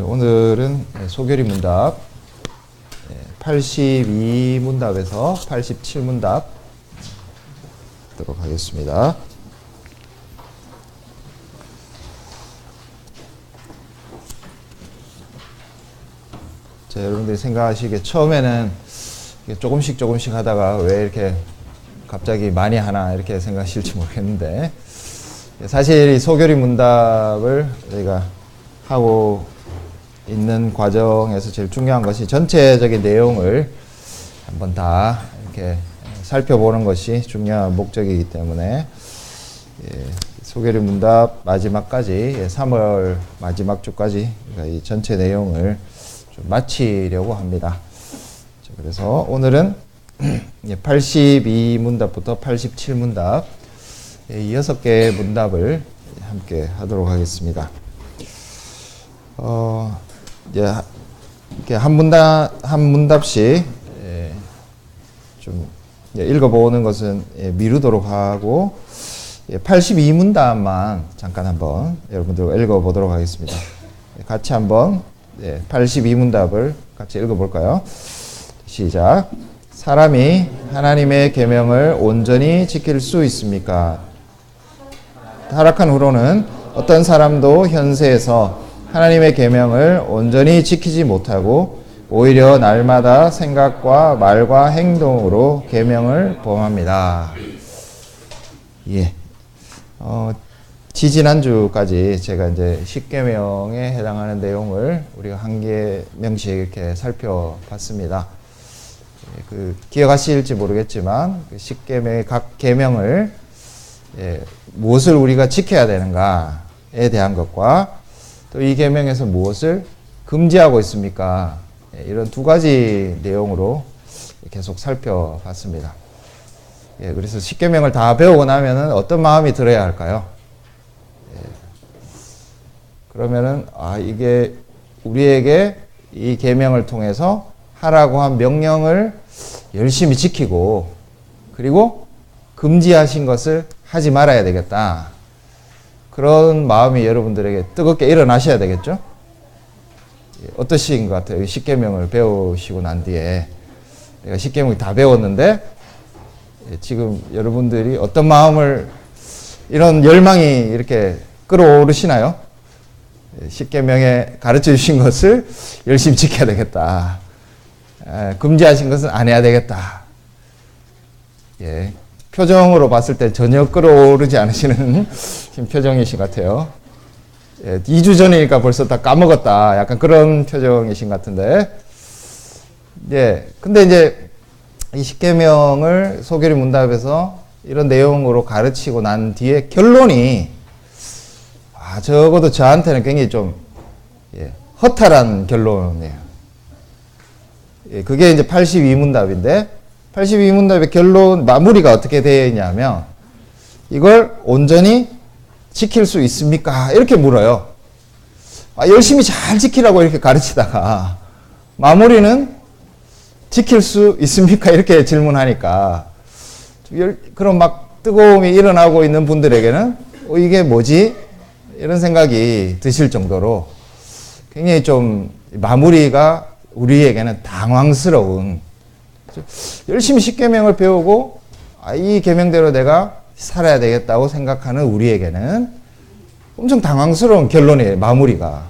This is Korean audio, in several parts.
오늘은 소결이 문답 82문답에서 87문답 하도록 하겠습니다. 자, 여러분들이 생각하시기에 처음에는 조금씩 하다가 왜 이렇게 갑자기 많이 하나 이렇게 생각하실지 모르겠는데, 사실 이 소결이 문답을 저희가 하고 있는 과정에서 제일 중요한 것이 전체적인 내용을 한번 다 이렇게 살펴보는 것이 중요한 목적이기 때문에 소결이 문답 마지막까지 3월 마지막 주까지 이 전체 내용을 좀 마치려고 합니다. 그래서 오늘은 82문답부터 87문답 이 6개의 문답을 함께 하도록 하겠습니다. 이렇게 한 문답씩 좀 읽어보는 것은 미루도록 하고 82문답만 잠깐 한번 여러분들 읽어보도록 하겠습니다. 같이 한번 82문답을 같이 읽어볼까요? 시작. 사람이 하나님의 계명을 온전히 지킬 수 있습니까? 타락한 후로는 어떤 사람도 현세에서 하나님의 계명을 온전히 지키지 못하고 오히려 날마다 생각과 말과 행동으로 계명을 범합니다. 지지난주까지 제가 이제 10계명에 해당하는 내용을 우리가 한 계명씩 이렇게 살펴봤습니다. 기억하실지 모르겠지만 10계명의 각 계명을 무엇을 우리가 지켜야 되는가에 대한 것과 또 이 계명에서 무엇을 금지하고 있습니까? 이런 두 가지 내용으로 계속 살펴봤습니다. 그래서 10계명을 다 배우고 나면은 어떤 마음이 들어야 할까요? 그러면은 이게 우리에게 이 계명을 통해서 하라고 한 명령을 열심히 지키고 그리고 금지하신 것을 하지 말아야 되겠다. 그런 마음이 여러분들에게 뜨겁게 일어나셔야 되겠죠? 어떠신 것 같아요? 10계명을 배우시고 난 뒤에 내가 10계명 다 배웠는데 지금 여러분들이 어떤 마음을 이런 열망이 이렇게 끌어오르시나요? 10계명에 가르쳐 주신 것을 열심히 지켜야 되겠다. 금지하신 것은 안 해야 되겠다. 표정으로 봤을 때 전혀 끌어오르지 않으시는 표정이신 것 같아요. 2주 전이니까 벌써 다 까먹었다. 약간 그런 표정이신 것 같은데. 근데 이제 이 10계명을 소결이 문답에서 이런 내용으로 가르치고 난 뒤에 결론이 적어도 저한테는 굉장히 좀 허탈한 결론이에요. 그게 이제 82문답인데 82문답의 결론 마무리가 어떻게 되어 있냐면 이걸 온전히 지킬 수 있습니까? 이렇게 물어요. 열심히 잘 지키라고 이렇게 가르치다가 마무리는 지킬 수 있습니까? 이렇게 질문하니까 그런 막 뜨거움이 일어나고 있는 분들에게는 이게 뭐지? 이런 생각이 드실 정도로 굉장히 좀 마무리가 우리에게는 당황스러운, 열심히 10계명을 배우고 이 계명대로 내가 살아야 되겠다고 생각하는 우리에게는 엄청 당황스러운 결론이에요. 마무리가.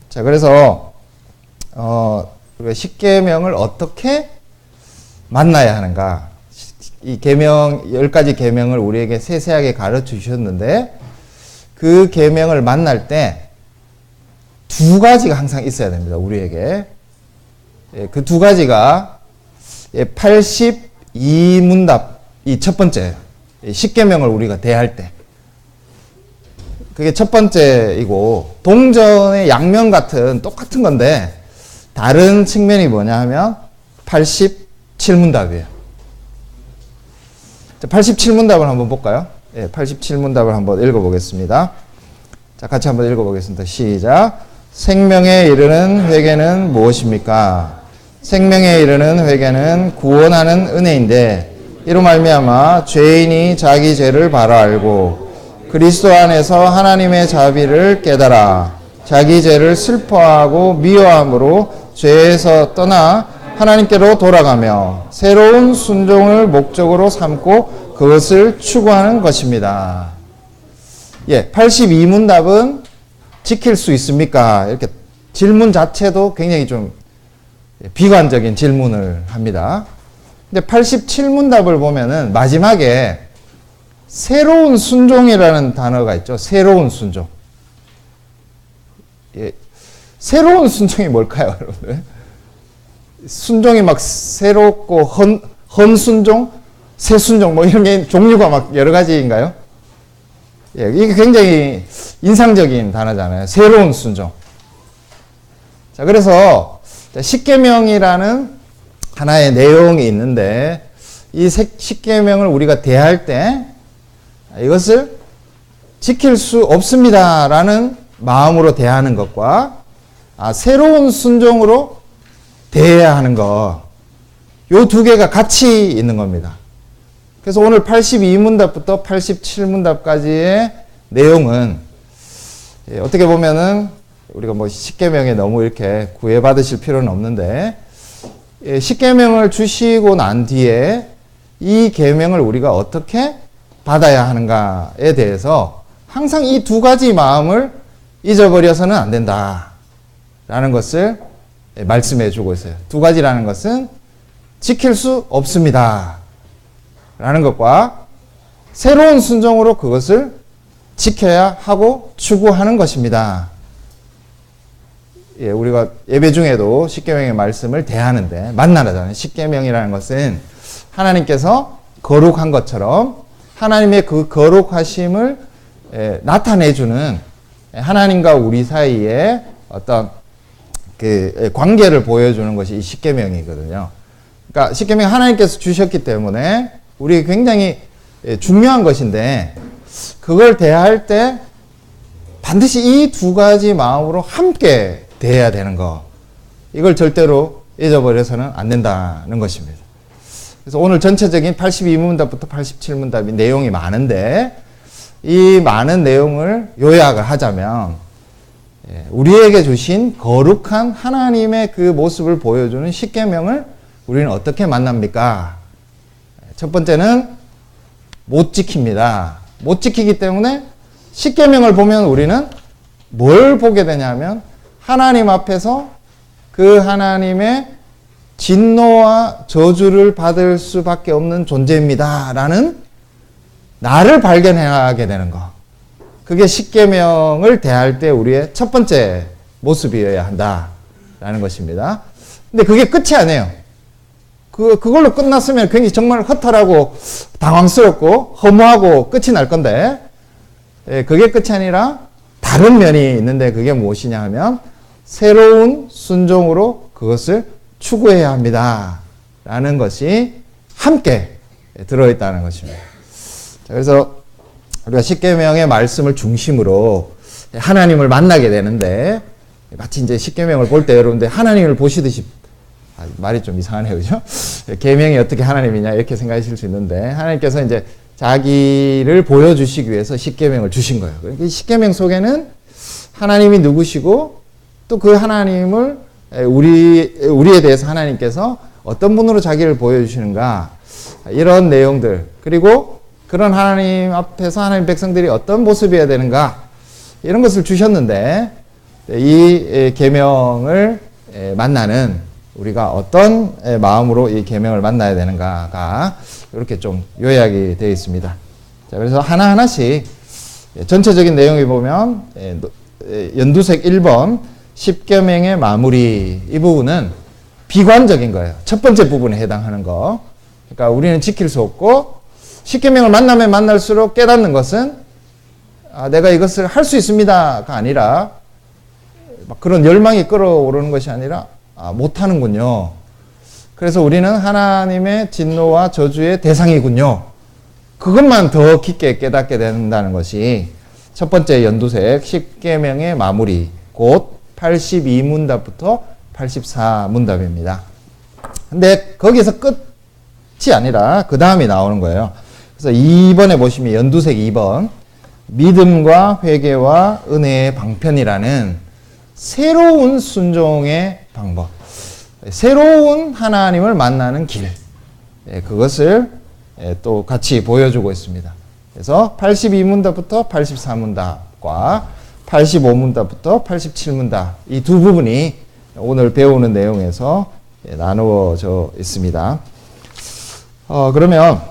자, 그래서 우리가 10계명을 어떻게 만나야 하는가? 이 계명 10가지 계명을 우리에게 세세하게 가르쳐 주셨는데 그 계명을 만날 때 두 가지가 항상 있어야 됩니다. 우리에게. 그 두 가지가 82문답 이 첫 번째 10계명을 우리가 대할 때 그게 첫 번째이고 동전의 양면 같은 똑같은 건데 다른 측면이 뭐냐 하면 87문답이에요. 87문답을 한번 볼까요? 87문답을 한번 읽어보겠습니다. 자, 같이 한번 읽어보겠습니다. 시작. 생명에 이르는 회개는 무엇입니까? 생명에 이르는 회개는 구원하는 은혜인데 이로 말미암아 죄인이 자기 죄를 바로 알고 그리스도 안에서 하나님의 자비를 깨달아 자기 죄를 슬퍼하고 미워함으로 죄에서 떠나 하나님께로 돌아가며 새로운 순종을 목적으로 삼고 그것을 추구하는 것입니다. 82문답은 지킬 수 있습니까? 이렇게 질문 자체도 굉장히 좀 비관적인 질문을 합니다. 근데 87문답을 보면은 마지막에 새로운 순종이라는 단어가 있죠. 새로운 순종. 새로운 순종이 뭘까요, 여러분들? 순종이 막 새롭고 헌순종, 새순종 뭐 이런 게 종류가 막 여러 가지인가요? 이게 굉장히 인상적인 단어잖아요. 새로운 순종. 자, 그래서 십계명이라는 하나의 내용이 있는데 이 십계명을 우리가 대할 때 이것을 지킬 수 없습니다라는 마음으로 대하는 것과 새로운 순종으로 대해야 하는 것, 요 두 개가 같이 있는 겁니다. 그래서 오늘 82문답부터 87문답까지의 내용은 어떻게 보면은 우리가 뭐 십계명에 너무 이렇게 구애받으실 필요는 없는데 십계명을 주시고 난 뒤에 이 계명을 우리가 어떻게 받아야 하는가에 대해서 항상 이 두 가지 마음을 잊어버려서는 안 된다라는 것을 말씀해 주고 있어요. 두 가지라는 것은 지킬 수 없습니다 라는 것과 새로운 순종으로 그것을 지켜야 하고 추구하는 것입니다. 우리가 예배 중에도 십계명의 말씀을 대하는데 만나잖아요. 십계명이라는 것은 하나님께서 거룩한 것처럼 하나님의 그 거룩하심을 나타내주는 하나님과 우리 사이에 어떤 그 관계를 보여주는 것이 이 십계명이거든요. 그러니까 십계명 하나님께서 주셨기 때문에 우리 굉장히 중요한 것인데 그걸 대할 때 반드시 이 두 가지 마음으로 함께 대해야 되는 거, 이걸 절대로 잊어버려서는 안 된다는 것입니다. 그래서 오늘 전체적인 82문답부터 87문답이 내용이 많은데 이 많은 내용을 요약을 하자면 우리에게 주신 거룩한 하나님의 그 모습을 보여주는 십계명을 우리는 어떻게 만납니까? 첫 번째는 못 지킵니다. 못 지키기 때문에 십계명을 보면 우리는 뭘 보게 되냐면 하나님 앞에서 그 하나님의 진노와 저주를 받을 수밖에 없는 존재입니다 라는 나를 발견하게 되는 것, 그게 십계명을 대할 때 우리의 첫 번째 모습이어야 한다라는 것입니다. 근데 그게 끝이 아니에요. 그걸로 끝났으면 굉장히 정말 허탈하고 당황스럽고 허무하고 끝이 날 건데 그게 끝이 아니라 다른 면이 있는데 그게 무엇이냐 하면 새로운 순종으로 그것을 추구해야 합니다 라는 것이 함께 들어있다는 것입니다. 자, 그래서 우리가 십계명의 말씀을 중심으로 하나님을 만나게 되는데 마치 이제 십계명을 볼 때 여러분들 하나님을 보시듯이, 말이 좀 이상하네요, 그죠? 계명이 어떻게 하나님이냐 이렇게 생각하실 수 있는데 하나님께서 이제 자기를 보여주시기 위해서 십계명을 주신 거예요. 그러니까 이 십계명 속에는 하나님이 누구시고 또 그 하나님을 우리에 대해서 하나님께서 어떤 분으로 자기를 보여주시는가, 이런 내용들, 그리고 그런 하나님 앞에서 하나님 백성들이 어떤 모습이어야 되는가, 이런 것을 주셨는데 이 계명을 만나는 우리가 어떤 마음으로 이 계명을 만나야 되는가가 이렇게 좀 요약이 되어 있습니다. 자, 그래서 하나하나씩 전체적인 내용을 보면 연두색 1번 십계명의 마무리, 이 부분은 비관적인 거예요. 첫 번째 부분에 해당하는 거. 그러니까 우리는 지킬 수 없고 십계명을 만나면 만날수록 깨닫는 것은 내가 이것을 할 수 있습니다가 아니라 막 그런 열망이 끌어오르는 것이 아니라 못하는군요. 그래서 우리는 하나님의 진노와 저주의 대상이군요. 그것만 더 깊게 깨닫게 된다는 것이 첫 번째 연두색 십계명의 마무리, 곧 82문답부터 84문답입니다. 근데 거기서 끝이 아니라 그 다음이 나오는 거예요. 그래서 2번에 보시면 연두색 2번 믿음과 회개와 은혜의 방편이라는 새로운 순종의 방법, 새로운 하나님을 만나는 길, 그것을 또 같이 보여주고 있습니다. 그래서 82문답부터 84문답과 85문답부터 87문답 이 두 부분이 오늘 배우는 내용에서 나누어져 있습니다. 그러면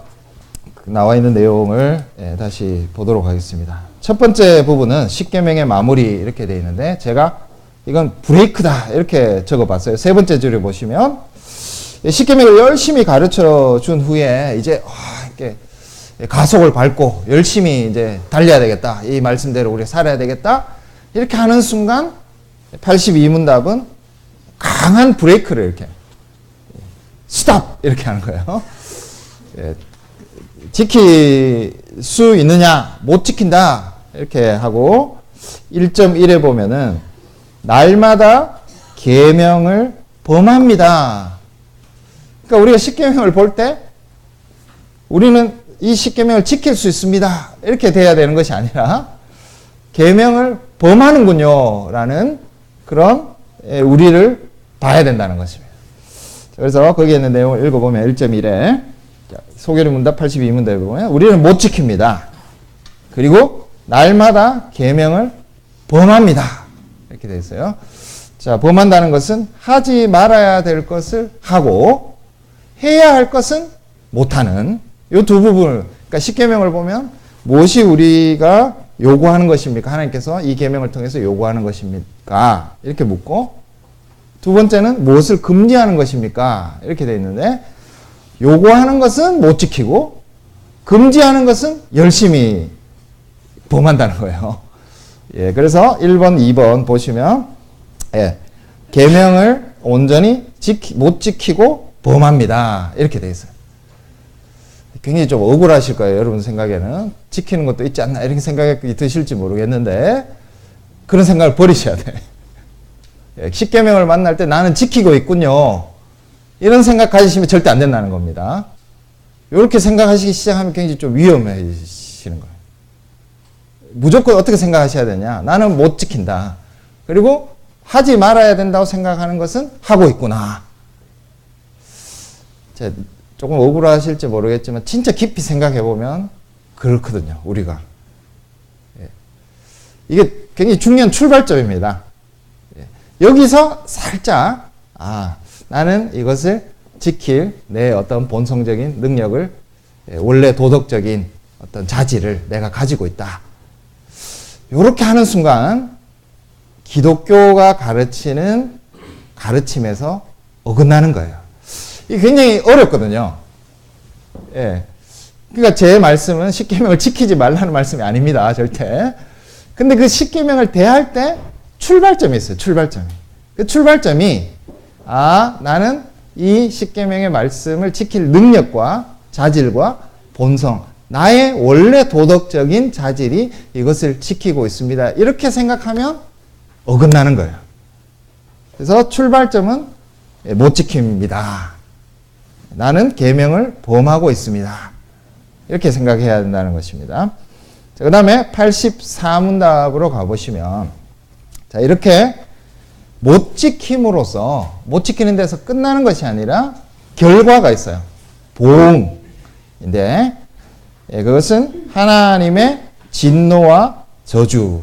나와 있는 내용을 다시 보도록 하겠습니다. 첫 번째 부분은 십계명의 마무리 이렇게 되어 있는데 제가 이건 브레이크다 이렇게 적어봤어요. 세 번째 줄에 보시면 십계명을 열심히 가르쳐 준 후에 이제 이렇게 가속을 밟고 열심히 이제 달려야 되겠다. 이 말씀대로 우리 살아야 되겠다. 이렇게 하는 순간 82문답은 강한 브레이크를 이렇게 스탑 이렇게 하는 거예요. 지킬 수 있느냐 못 지킨다 이렇게 하고 1.1에 보면은 날마다 계명을 범합니다. 그러니까 우리가 십계명을 볼 때 우리는 이 십계명을 지킬 수 있습니다 이렇게 돼야 되는 것이 아니라 계명을 범하는군요 라는 그런 우리를 봐야 된다는 것입니다. 그래서 거기에 있는 내용을 읽어보면 1.1에 소개를 문답 82문답에 보면 우리는 못 지킵니다. 그리고 날마다 계명을 범합니다. 이렇게 되어 있어요. 자, 범한다는 것은 하지 말아야 될 것을 하고 해야 할 것은 못하는 이 두 부분을, 그러니까 십계명을 보면 무엇이 우리가 요구하는 것입니까? 하나님께서 이 계명을 통해서 요구하는 것입니까? 이렇게 묻고 두 번째는 무엇을 금지하는 것입니까? 이렇게 되어 있는데 요구하는 것은 못 지키고 금지하는 것은 열심히 범한다는 거예요. 그래서 1번, 2번 보시면 계명을 온전히 못 지키고 범합니다. 이렇게 되어 있어요. 굉장히 좀 억울하실 거예요. 여러분 생각에는 지키는 것도 있지 않나 이렇게 생각이 드실지 모르겠는데 그런 생각을 버리셔야 돼. 십계명을 만날 때 나는 지키고 있군요. 이런 생각 가지시면 절대 안 된다는 겁니다. 이렇게 생각하시기 시작하면 굉장히 좀 위험해지시는 거예요. 무조건 어떻게 생각하셔야 되냐. 나는 못 지킨다. 그리고 하지 말아야 된다고 생각하는 것은 하고 있구나. 조금 억울하실지 모르겠지만 진짜 깊이 생각해 보면 그렇거든요. 우리가. 이게 굉장히 중요한 출발점입니다. 여기서 살짝 나는 이것을 지킬 내 어떤 본성적인 능력을 원래 도덕적인 어떤 자질을 내가 가지고 있다. 이렇게 하는 순간 기독교가 가르치는 가르침에서 어긋나는 거예요. 이게 굉장히 어렵거든요. 그러니까 제 말씀은 십계명을 지키지 말라는 말씀이 아닙니다. 절대. 근데 그 십계명을 대할 때 출발점이 있어요. 출발점이. 그 출발점이 나는 이 십계명의 말씀을 지킬 능력과 자질과 본성, 나의 원래 도덕적인 자질이 이것을 지키고 있습니다. 이렇게 생각하면 어긋나는 거예요. 그래서 출발점은 못 지킵니다. 나는 계명을 범하고 있습니다. 이렇게 생각해야 된다는 것입니다. 그 다음에 84문답으로 가보시면 이렇게 못 지킴으로써 못 지키는 데서 끝나는 것이 아니라 결과가 있어요. 보응인데 그것은 하나님의 진노와 저주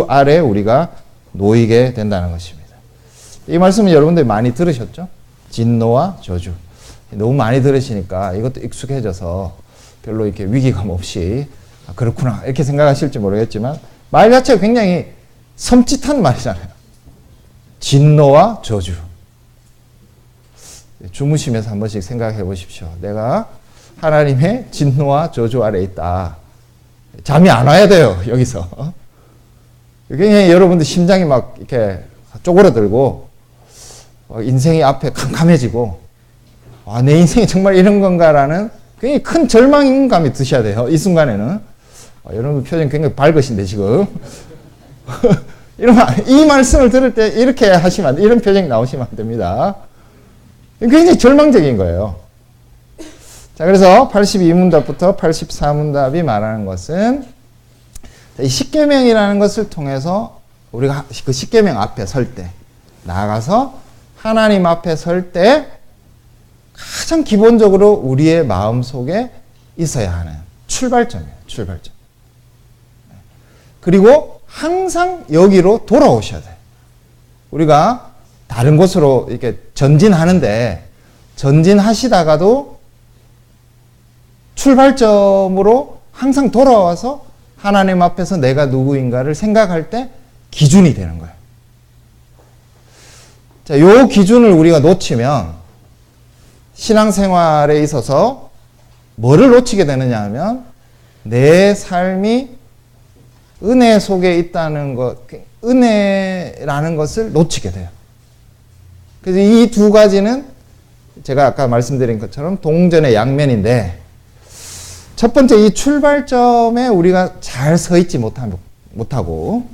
아래 우리가 놓이게 된다는 것입니다. 이 말씀은 여러분들이 많이 들으셨죠? 진노와 저주. 너무 많이 들으시니까 이것도 익숙해져서 별로 이렇게 위기감 없이 그렇구나 이렇게 생각하실지 모르겠지만 말 자체가 굉장히 섬찟한 말이잖아요. 진노와 저주. 주무시면서 한 번씩 생각해 보십시오. 내가 하나님의 진노와 저주 아래 있다. 잠이 안 와야 돼요. 여기서. 굉장히 여러분들 심장이 막 이렇게 쪼그라들고 인생이 앞에 캄캄해지고 내 인생이 정말 이런 건가라는 굉장히 큰 절망감이 드셔야 돼요. 이 순간에는. 여러분 표정이 굉장히 밝으신데 지금. 이 말씀을 들을 때 이렇게 하시면 안 돼. 이런 표정이 나오시면 안 됩니다. 굉장히 절망적인 거예요. 자, 그래서 82문답부터 84문답이 말하는 것은 이 십계명이라는 것을 통해서 우리가 그 십계명 앞에 설 때, 나아가서 하나님 앞에 설 때 가장 기본적으로 우리의 마음속에 있어야 하는 출발점이에요. 출발점. 그리고 항상 여기로 돌아오셔야 돼요. 우리가 다른 곳으로 이렇게 전진하는데, 전진하시다가도 출발점으로 항상 돌아와서 하나님 앞에서 내가 누구인가를 생각할 때 기준이 되는 거예요. 자, 요 기준을 우리가 놓치면 신앙생활에 있어서 뭐를 놓치게 되느냐 하면 내 삶이 은혜 속에 있다는 것, 은혜라는 것을 놓치게 돼요. 그래서 이 두 가지는 제가 아까 말씀드린 것처럼 동전의 양면인데, 첫 번째 이 출발점에 우리가 잘 서 있지 못하고,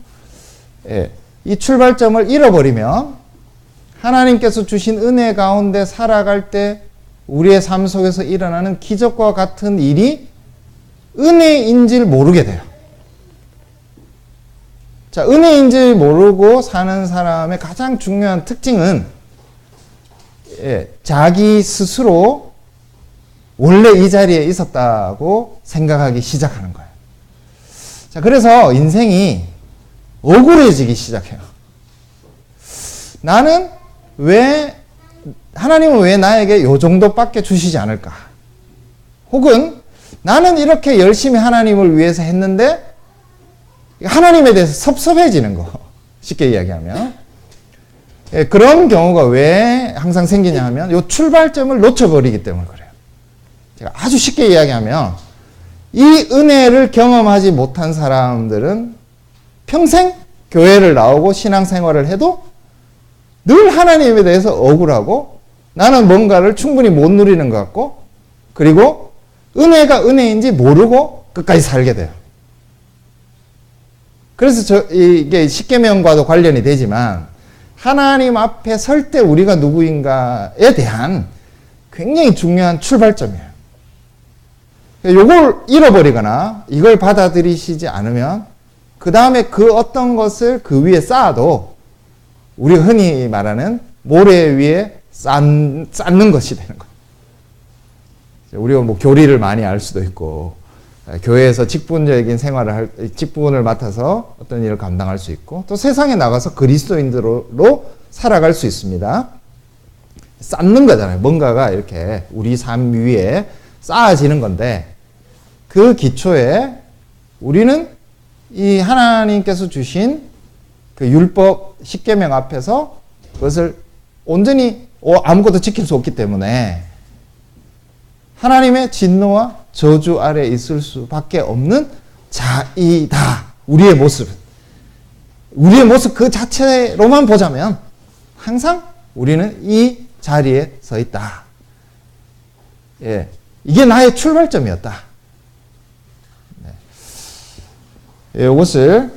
이 출발점을 잃어버리면 하나님께서 주신 은혜 가운데 살아갈 때 우리의 삶 속에서 일어나는 기적과 같은 일이 은혜인지를 모르게 돼요. 자, 은혜인지 모르고 사는 사람의 가장 중요한 특징은 자기 스스로 원래 이 자리에 있었다고 생각하기 시작하는 거예요. 자, 그래서 인생이 억울해지기 시작해요. 하나님은 왜 나에게 요 정도밖에 주시지 않을까? 혹은 나는 이렇게 열심히 하나님을 위해서 했는데 하나님에 대해서 섭섭해지는 거. 쉽게 이야기하면. 그런 경우가 왜 항상 생기냐 하면 요 출발점을 놓쳐버리기 때문에 그래요. 제가 아주 쉽게 이야기하면 이 은혜를 경험하지 못한 사람들은 평생 교회를 나오고 신앙생활을 해도 늘 하나님에 대해서 억울하고 나는 뭔가를 충분히 못 누리는 것 같고, 그리고 은혜가 은혜인지 모르고 끝까지 살게 돼요. 그래서 이게 십계명과도 관련이 되지만 하나님 앞에 설 때 우리가 누구인가에 대한 굉장히 중요한 출발점이에요. 이걸 잃어버리거나 이걸 받아들이시지 않으면 그 다음에 그 어떤 것을 그 위에 쌓아도 우리가 흔히 말하는 모래 위에 쌓는 것이 되는 거예요. 우리가 뭐 교리를 많이 알 수도 있고, 교회에서 직분적인 직분을 맡아서 어떤 일을 감당할 수 있고, 또 세상에 나가서 그리스도인으로 살아갈 수 있습니다. 쌓는 거잖아요. 뭔가가 이렇게 우리 삶 위에 쌓아지는 건데, 그 기초에 우리는 이 하나님께서 주신 그 율법 십계명 앞에서 그것을 온전히 아무것도 지킬 수 없기 때문에 하나님의 진노와 저주 아래 있을 수밖에 없는 자이다. 우리의 모습 그 자체로만 보자면 항상 우리는 이 자리에 서 있다. 이게 나의 출발점이었다. 이것을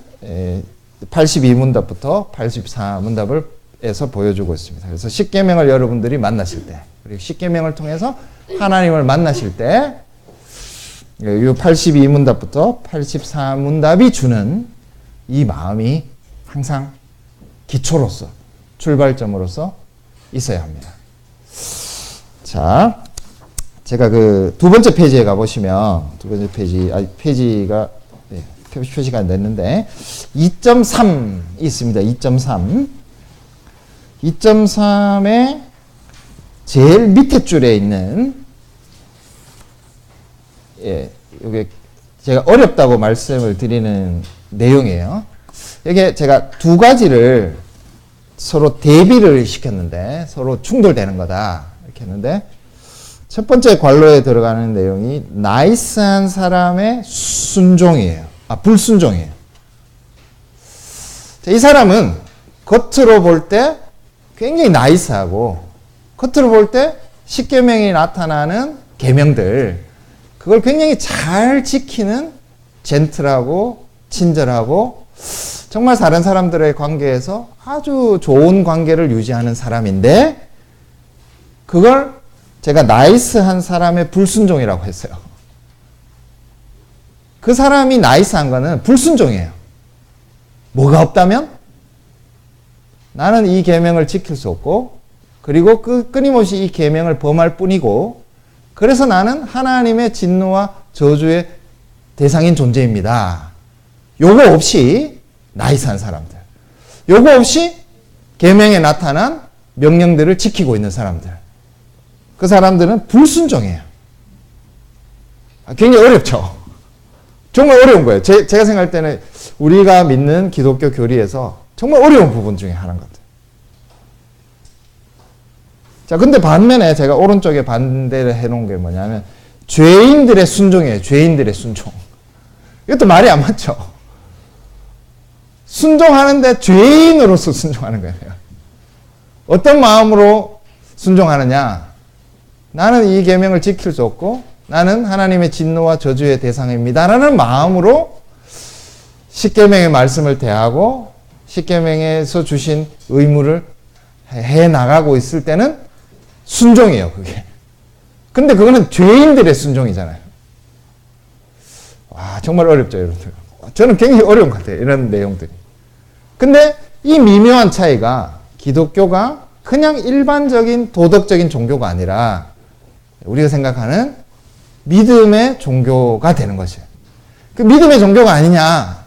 82문답부터 84문답을 에서 보여주고 있습니다. 그래서 십계명을 여러분들이 만나실 때, 그리고 십계명을 통해서 하나님을 만나실 때, 이 82문답부터 84문답이 주는 이 마음이 항상 기초로서, 출발점으로서 있어야 합니다. 자, 제가 그 두 번째 페이지에 가보시면, 두 번째 페이지가, 표시가 안 됐는데, 2.3 있습니다. 2.3. 2.3의 제일 밑에 줄에 있는, 이게 제가 어렵다고 말씀을 드리는 내용이에요. 이게 제가 두 가지를 서로 대비를 시켰는데 서로 충돌되는 거다. 이렇게 했는데, 첫 번째 관로에 들어가는 내용이 나이스한 사람의 순종이에요. 불순종이에요. 이 사람은 겉으로 볼 때 굉장히 나이스하고, 겉으로 볼 때 십계명이 나타나는 계명들, 그걸 굉장히 잘 지키는 젠틀하고 친절하고 정말 다른 사람들의 관계에서 아주 좋은 관계를 유지하는 사람인데, 그걸 제가 나이스한 사람의 불순종이라고 했어요. 그 사람이 나이스한 거는 불순종이에요. 뭐가 없다면? 나는 이 계명을 지킬 수 없고, 그리고 끊임없이 이 계명을 범할 뿐이고, 그래서 나는 하나님의 진노와 저주의 대상인 존재입니다. 요거 없이 나이스한 사람들, 요거 없이 계명에 나타난 명령들을 지키고 있는 사람들, 그 사람들은 불순종해요. 굉장히 어렵죠. 정말 어려운 거예요. 제가 생각할 때는 우리가 믿는 기독교 교리에서 정말 어려운 부분 중에 하나인 것 같아요. 자, 근데 반면에 제가 오른쪽에 반대를 해놓은 게 뭐냐면, 죄인들의 순종이에요. 죄인들의 순종. 이것도 말이 안 맞죠. 순종하는데 죄인으로서 순종하는 거예요. 어떤 마음으로 순종하느냐? 나는 이 계명을 지킬 수 없고 나는 하나님의 진노와 저주의 대상입니다라는 마음으로 십계명의 말씀을 대하고 십계명에서 주신 의무를 해 나가고 있을 때는 순종이에요, 그게. 근데 그거는 죄인들의 순종이잖아요. 와, 정말 어렵죠, 여러분들. 저는 굉장히 어려운 것 같아요, 이런 내용들이. 근데 이 미묘한 차이가 기독교가 그냥 일반적인 도덕적인 종교가 아니라 우리가 생각하는 믿음의 종교가 되는 것이에요. 그 믿음의 종교가 아니냐.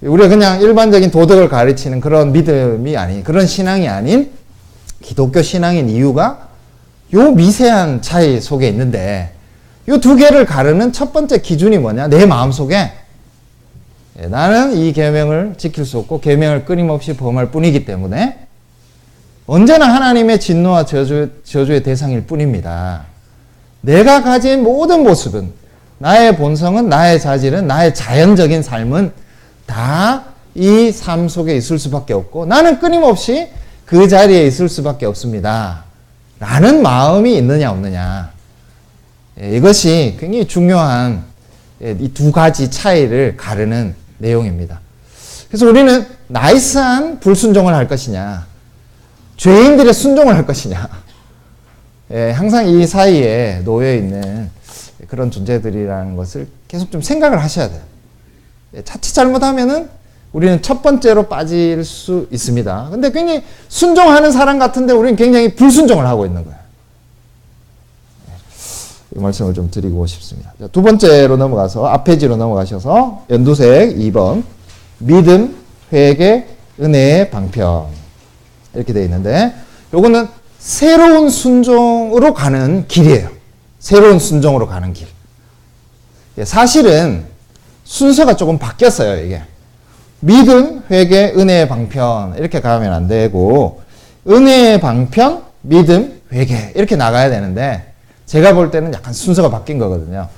우리가 그냥 일반적인 도덕을 가르치는 그런 믿음이 아닌, 그런 신앙이 아닌 기독교 신앙인 이유가 요 미세한 차이 속에 있는데, 요 두 개를 가르는 첫 번째 기준이 뭐냐? 내 마음속에 나는 이 계명을 지킬 수 없고 계명을 끊임없이 범할 뿐이기 때문에 언제나 하나님의 진노와 저주의 대상일 뿐입니다. 내가 가진 모든 모습은, 나의 본성은, 나의 자질은, 나의 자연적인 삶은 다 이 삶 속에 있을 수밖에 없고 나는 끊임없이 그 자리에 있을 수밖에 없습니다. 라는 마음이 있느냐 없느냐. 이것이 굉장히 중요한 이 두 가지 차이를 가르는 내용입니다. 그래서 우리는 나이스한 불순종을 할 것이냐, 죄인들의 순종을 할 것이냐, 항상 이 사이에 놓여 있는 그런 존재들이라는 것을 계속 좀 생각을 하셔야 돼요. 자칫 잘못하면은 우리는 첫 번째로 빠질 수 있습니다. 근데 굉장히 순종하는 사람 같은데 우리는 굉장히 불순종을 하고 있는 거예요. 이 말씀을 좀 드리고 싶습니다. 자, 두 번째로 넘어가서 앞페이지로 넘어가셔서 연두색 2번 믿음, 회개, 은혜의 방편 이렇게 되어 있는데, 요거는 새로운 순종으로 가는 길이에요. 새로운 순종으로 가는 길. 사실은 순서가 조금 바뀌었어요, 이게. 믿음, 회개, 은혜의 방편 이렇게 가면 안 되고 은혜의 방편, 믿음, 회개 이렇게 나가야 되는데, 제가 볼 때는 약간 순서가 바뀐 거거든요.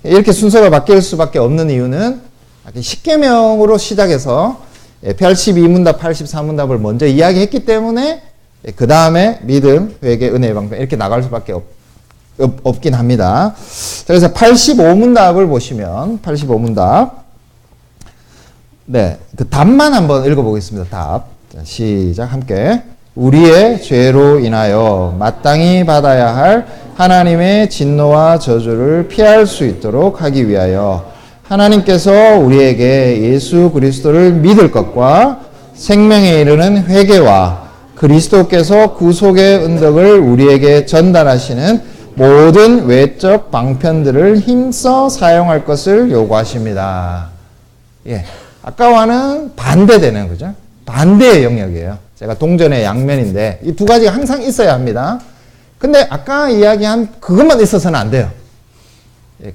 이렇게 순서가 바뀔 수밖에 없는 이유는 십계명으로 시작해서 82문답, 84문답을 먼저 이야기했기 때문에 그 다음에 믿음, 회개, 은혜의 방편 이렇게 나갈 수밖에 없긴 합니다. 그래서 85문답을 보시면 85문답 그 답만 한번 읽어보겠습니다. 답. 자, 시작 함께. 우리의 죄로 인하여 마땅히 받아야 할 하나님의 진노와 저주를 피할 수 있도록 하기 위하여 하나님께서 우리에게 예수 그리스도를 믿을 것과 생명에 이르는 회개와 그리스도께서 구속의 은덕을 우리에게 전달하시는 모든 외적 방편들을 힘써 사용할 것을 요구하십니다. 아까와는 반대되는 거죠. 반대의 영역이에요. 제가 동전의 양면인데 이 두 가지가 항상 있어야 합니다. 근데 아까 이야기한 그것만 있어서는 안 돼요.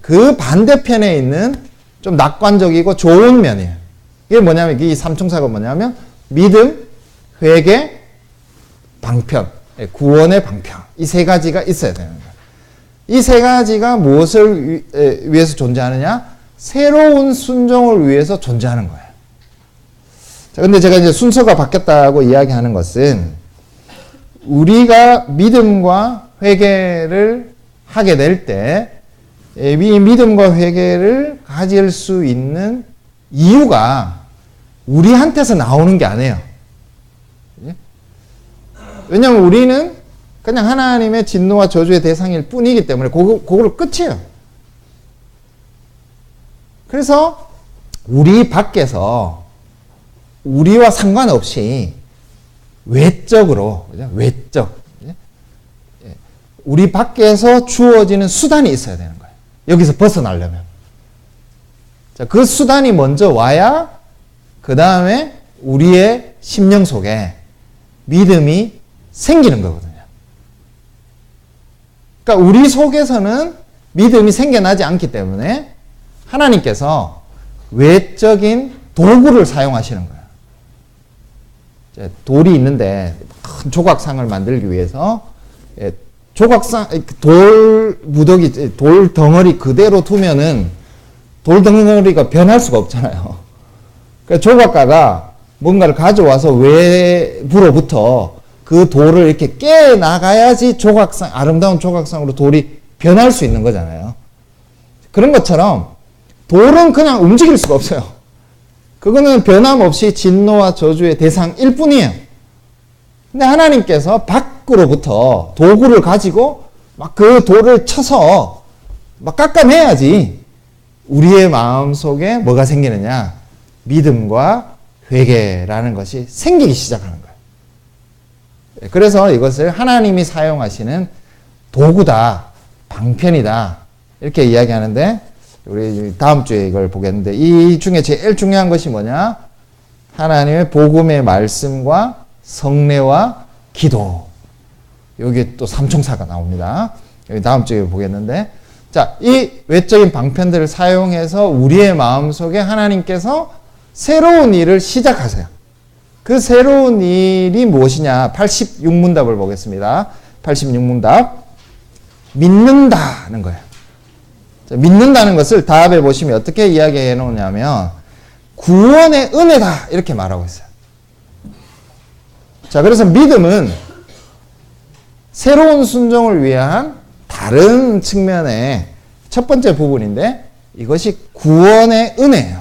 그 반대편에 있는 좀 낙관적이고 좋은 면이에요. 이게 뭐냐면, 이 삼총사가 뭐냐면 믿음, 회개, 방편, 구원의 방편, 이 세 가지가 있어야 되는 거예요. 이 세 가지가 무엇을 위해서 존재하느냐? 새로운 순종을 위해서 존재하는 거예요. 자, 근데 제가 이제 순서가 바뀌었다고 이야기하는 것은 우리가 믿음과 회개를 하게 될 때 이 믿음과 회개를 가질 수 있는 이유가 우리한테서 나오는 게 아니에요. 왜냐하면 우리는 그냥 하나님의 진노와 저주의 대상일 뿐이기 때문에 그걸로 끝이에요. 그래서 우리 밖에서 우리와 상관없이 외적으로, 그죠? 외적. 우리 밖에서 주어지는 수단이 있어야 되는 거예요. 여기서 벗어나려면. 자, 그 수단이 먼저 와야 그 다음에 우리의 심령 속에 믿음이 생기는 거거든요. 그러니까 우리 속에서는 믿음이 생겨나지 않기 때문에 하나님께서 외적인 도구를 사용하시는 거예요. 돌이 있는데 큰 조각상을 만들기 위해서 조각상 돌 무더기 돌 덩어리 그대로 두면은 돌 덩어리가 변할 수가 없잖아요. 그러니까 조각가가 뭔가를 가져와서 외부로부터 그 돌을 이렇게 깨 나가야지 조각상 아름다운 조각상으로 돌이 변할 수 있는 거잖아요. 그런 것처럼 돌은 그냥 움직일 수가 없어요. 그거는 변함없이 진노와 저주의 대상일 뿐이에요. 근데 하나님께서 밖으로부터 도구를 가지고 막 그 돌을 쳐서 막 깎아내야지 우리의 마음 속에 뭐가 생기느냐? 믿음과 회개라는 것이 생기기 시작하는 거예요. 그래서 이것을 하나님이 사용하시는 도구다, 방편이다 이렇게 이야기하는데 우리 다음 주에 이걸 보겠는데 이 중에 제일 중요한 것이 뭐냐? 하나님의 복음의 말씀과 성례와 기도. 여기 또 삼총사가 나옵니다. 여기 다음 주에 보겠는데 자, 이 외적인 방편들을 사용해서 우리의 마음속에 하나님께서 새로운 일을 시작하세요. 그 새로운 일이 무엇이냐? 86문답을 보겠습니다. 86문답. 믿는다는 거예요. 자, 믿는다는 것을 답에 보시면 어떻게 이야기해 놓냐면 구원의 은혜다 이렇게 말하고 있어요. 자, 그래서 믿음은 새로운 순종을 위한 다른 측면의 첫 번째 부분인데 이것이 구원의 은혜예요.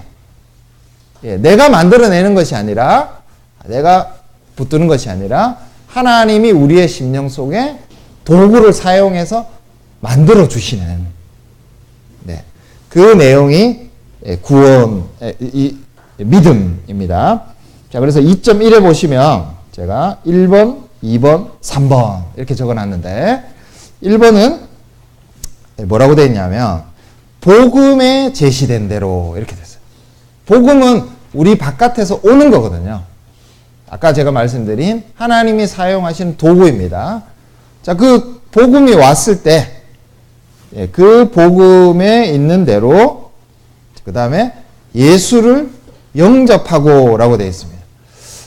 예, 내가 만들어내는 것이 아니라 내가 붙드는 것이 아니라 하나님이 우리의 심령 속에 도구를 사용해서 만들어 주시는 그 내용이 구원, 믿음입니다. 자, 그래서 2.1에 보시면 제가 1번, 2번, 3번 이렇게 적어놨는데 1번은 뭐라고 되어 있냐면 복음에 제시된 대로 이렇게 됐어요. 복음은 우리 바깥에서 오는 거거든요. 아까 제가 말씀드린 하나님이 사용하신 도구입니다. 자, 그 복음이 왔을 때 그 복음에 있는 대로 그 다음에 예수를 영접하고 라고 되어 있습니다.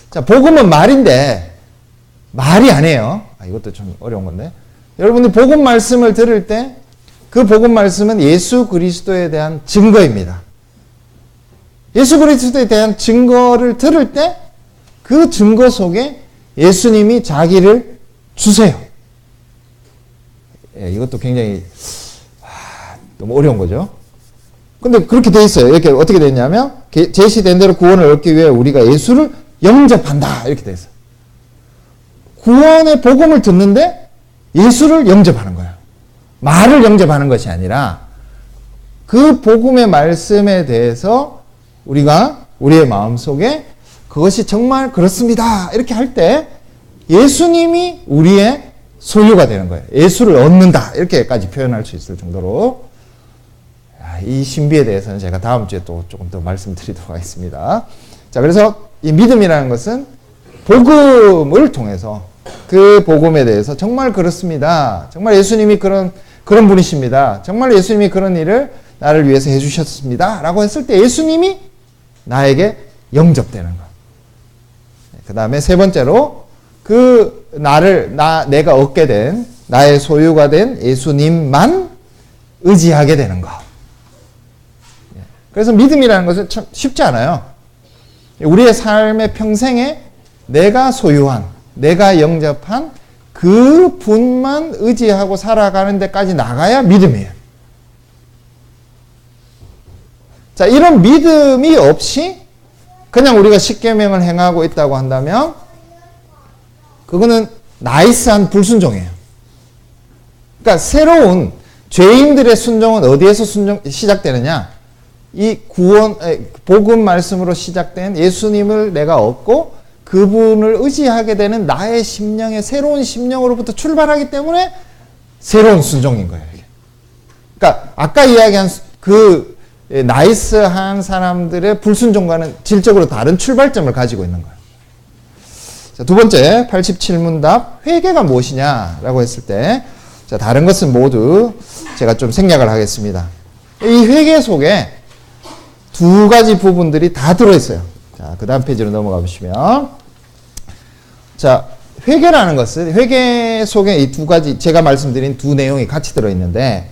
자, 복음은 말인데 말이 아니에요. 이것도 좀 어려운 건데 여러분들 복음 말씀을 들을 때 그 복음 말씀은 예수 그리스도에 대한 증거입니다. 예수 그리스도에 대한 증거를 들을 때 그 증거 속에 예수님이 자기를 주세요. 이것도 굉장히 너무 어려운 거죠. 근데 그렇게 돼 있어요. 이렇게 어떻게 돼 있냐면 제시된 대로 구원을 얻기 위해 우리가 예수를 영접한다 이렇게 돼 있어요. 구원의 복음을 듣는데 예수를 영접하는 거예요. 말을 영접하는 것이 아니라 그 복음의 말씀에 대해서 우리가 우리의 마음속에 그것이 정말 그렇습니다 이렇게 할 때 예수님이 우리의 소유가 되는 거예요. 예수를 얻는다 이렇게까지 표현할 수 있을 정도로 이 신비에 대해서는 제가 다음 주에 또 조금 더 말씀드리도록 하겠습니다. 자, 그래서 이 믿음이라는 것은 복음을 통해서 그 복음에 대해서 정말 그렇습니다. 정말 예수님이 그런 분이십니다. 정말 예수님이 그런 일을 나를 위해서 해주셨습니다. 라고 했을 때 예수님이 나에게 영접되는 것. 그 다음에 세 번째로 내가 얻게 된 나의 소유가 된 예수님만 의지하게 되는 것. 그래서 믿음이라는 것은 참 쉽지 않아요. 우리의 삶의 평생에 내가 소유한, 내가 영접한 그 분만 의지하고 살아가는 데까지 나가야 믿음이에요. 자, 이런 믿음이 없이 그냥 우리가 십계명을 행하고 있다고 한다면 그거는 나이스한 불순종이에요. 그러니까 새로운 죄인들의 순종은 어디에서 시작되느냐? 이 복음 말씀으로 시작된 예수님을 내가 얻고 그 그분을 의지하게 되는 나의 심령의 새로운 심령으로부터 출발하기 때문에 새로운 순종인 거예요. 이게. 그러니까 아까 이야기한 그 나이스한 사람들의 불순종과는 질적으로 다른 출발점을 가지고 있는 거예요. 자, 두 번째 87문답 회개가 무엇이냐라고 했을 때, 자, 다른 것은 모두 제가 좀 생략을 하겠습니다. 이 회개 속에 두 가지 부분들이 다 들어있어요. 자, 그 다음 페이지로 넘어가 보시면, 자, 회개라는 것은, 회개 속에 이 두 가지, 제가 말씀드린 두 내용이 같이 들어있는데,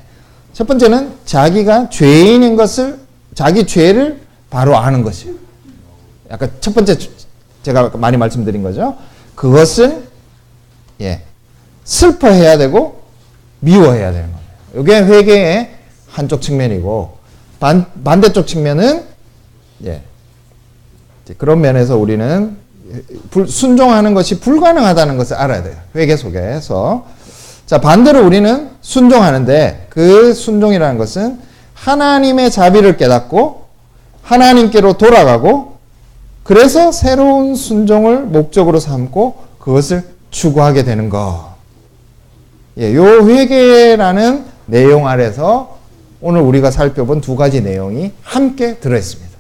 첫 번째는 자기가 죄인인 것을, 자기 죄를 바로 아는 것이에요. 약간 첫 번째, 제가 많이 말씀드린 거죠. 그것은, 슬퍼해야 되고, 미워해야 되는 거예요. 이게 회개의 한쪽 측면이고, 반대쪽 측면은, 그런 면에서 우리는 순종하는 것이 불가능하다는 것을 알아야 돼요. 회개 속에서. 자, 반대로 우리는 순종하는데 그 순종이라는 것은 하나님의 자비를 깨닫고 하나님께로 돌아가고 그래서 새로운 순종을 목적으로 삼고 그것을 추구하게 되는 것. 요 회개라는 내용 아래서 오늘 우리가 살펴본 두 가지 내용이 함께 들어있습니다.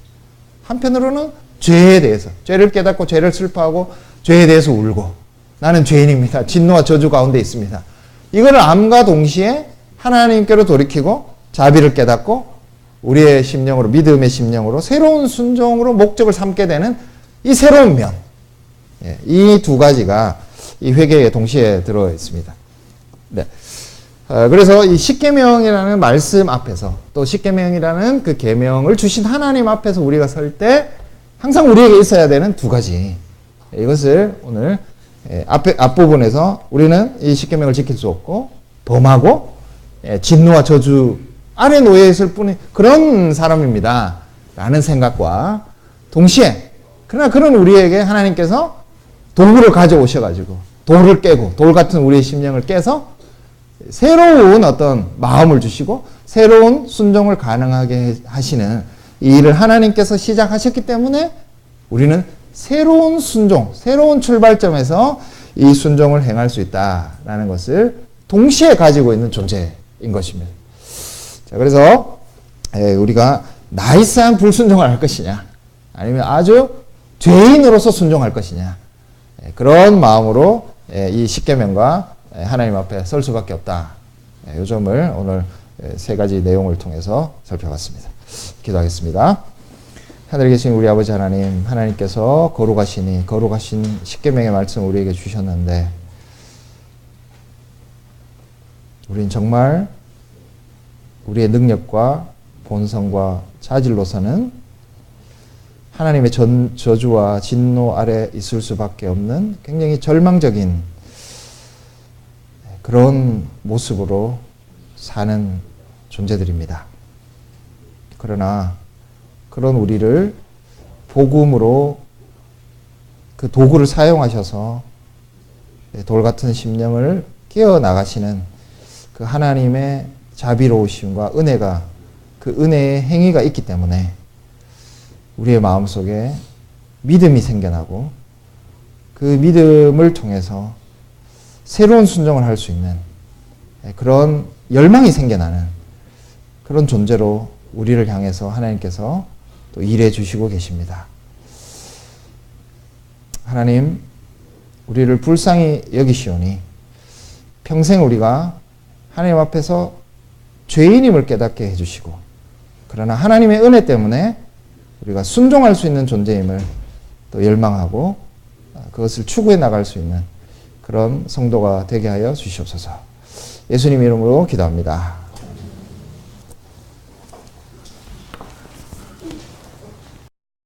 한편으로는 죄에 대해서, 죄를 깨닫고 죄를 슬퍼하고 죄에 대해서 울고 나는 죄인입니다. 진노와 저주 가운데 있습니다. 이거를 암과 동시에 하나님께로 돌이키고 자비를 깨닫고 우리의 심령으로, 믿음의 심령으로 새로운 순종으로 목적을 삼게 되는 이 새로운 면, 이 두 가지가 이 회개에 동시에 들어있습니다. 네. 그래서 이 십계명이라는 말씀 앞에서 또 십계명이라는 그 계명을 주신 하나님 앞에서 우리가 설 때 항상 우리에게 있어야 되는 두 가지, 이것을 오늘 앞부분에서 우리는 이 십계명을 지킬 수 없고 범하고 진노와 저주 아래 놓여 있을 뿐인 그런 사람입니다 라는 생각과 동시에, 그러나 그런 우리에게 하나님께서 도구를 가져오셔가지고 돌을 깨고, 돌 같은 우리의 심령을 깨서 새로운 어떤 마음을 주시고 새로운 순종을 가능하게 하시는 이 일을 하나님께서 시작하셨기 때문에 우리는 새로운 순종, 새로운 출발점에서 이 순종을 행할 수 있다라는 것을 동시에 가지고 있는 존재인 것입니다. 자, 그래서 우리가 나이스한 불순종을 할 것이냐, 아니면 아주 죄인으로서 순종할 것이냐, 그런 마음으로 이 십계명과 하나님 앞에 설 수밖에 없다. 이 점을 오늘 세 가지 내용을 통해서 살펴봤습니다. 기도하겠습니다. 하늘에 계신 우리 아버지 하나님, 하나님께서 거룩하신 십계명의 말씀 우리에게 주셨는데 우린 정말 우리의 능력과 본성과 자질로서는 하나님의 저주와 진노 아래 있을 수밖에 없는 굉장히 절망적인 그런 모습으로 사는 존재들입니다. 그러나 그런 우리를 복음으로 그 도구를 사용하셔서 돌 같은 심령을 깨어나가시는 그 하나님의 자비로우심과 은혜가, 그 은혜의 행위가 있기 때문에 우리의 마음속에 믿음이 생겨나고 그 믿음을 통해서 새로운 순종을 할 수 있는 그런 열망이 생겨나는 그런 존재로 우리를 향해서 하나님께서 또 일해 주시고 계십니다. 하나님, 우리를 불쌍히 여기시오니 평생 우리가 하나님 앞에서 죄인임을 깨닫게 해주시고, 그러나 하나님의 은혜 때문에 우리가 순종할 수 있는 존재임을 또 열망하고 그것을 추구해 나갈 수 있는 그런 성도가 되게 하여 주시옵소서. 예수님 이름으로 기도합니다.